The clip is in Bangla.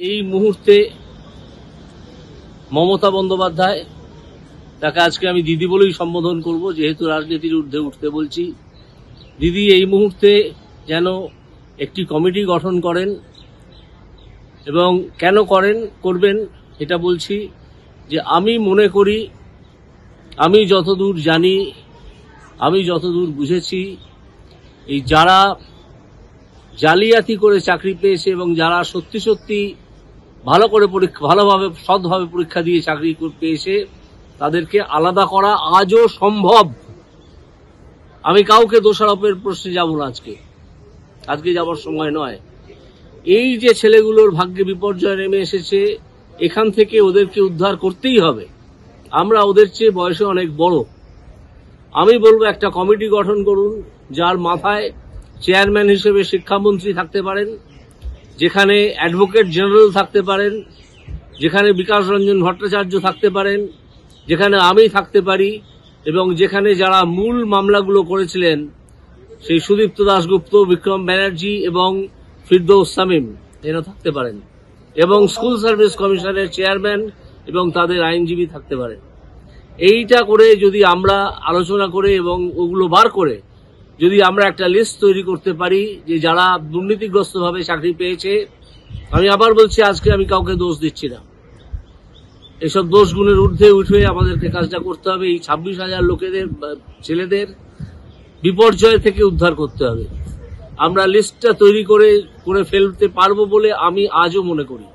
এই মুহূর্তে মমতা বন্দ্যোপাধ্যায়, তাকে আজকে আমি দিদি বলেই সম্বোধন করব, যেহেতু রাজনীতির ঊর্ধ্বে উঠতে বলছি। দিদি এই মুহূর্তে যেন একটি কমিটি গঠন করেন, এবং কেন করবেন এটা বলছি যে আমি মনে করি, আমি যতদূর জানি, আমি যতদূর বুঝেছি, এই যারা জালিয়াতি করে চাকরি পেয়েছে এবং যারা সত্যি সত্যি ভালোভাবে সৎভাবে পরীক্ষা দিয়ে চাকরি পেয়েছে, তাদেরকে আলাদা করা আজও সম্ভব। আমি কাউকে দোষারোপের প্রশ্নে যাব না, আজকে যাবার সময় নয়। এই যে ছেলেগুলোর ভাগ্যে বিপর্যয় নেমে এসেছে, এখান থেকে ওদেরকে উদ্ধার করতেই হবে। আমরা ওদের চেয়ে বয়সে অনেক বড়। আমি বলবো একটা কমিটি গঠন করুন, যার মাথায় চেয়ারম্যান হিসেবে শিক্ষামন্ত্রী থাকতে পারেন, যেখানে অ্যাডভোকেট জেনারেল থাকতে পারেন, যেখানে বিকাশ রঞ্জন ভট্টাচার্য থাকতে পারেন, যেখানে আমি থাকতে পারি, এবং যেখানে যারা মূল মামলাগুলো করেছিলেন সেই সুদীপ্ত দাশগুপ্ত, বিক্রম ব্যানার্জি এবং ফিরদৌস শামীম এরা থাকতে পারেন, এবং স্কুল সার্ভিস কমিশনের চেয়ারম্যান এবং তাদের আইনজীবী থাকতে পারেন। এইটা করে যদি আমরা আলোচনা করে এবং ওগুলো বার করে যদি আমরা একটা লিস্ট তৈরি করতে পারি যে যারা দুর্নীতিগ্রস্তভাবে চাকরি পেয়েছে, আমি আবার বলছি, আজকে আমি কাউকে দোষ দিচ্ছি না, এসব দোষগুণের ঊর্ধ্বে উঠে আমাদেরকে কাজটা করতে হবে। এই 26,000 লোকেদের, ছেলেদের বিপর্যয় থেকে উদ্ধার করতে হবে। আমরা লিস্টটা তৈরি করে ফেলতে পারবো বলে আমি আজও মনে করি।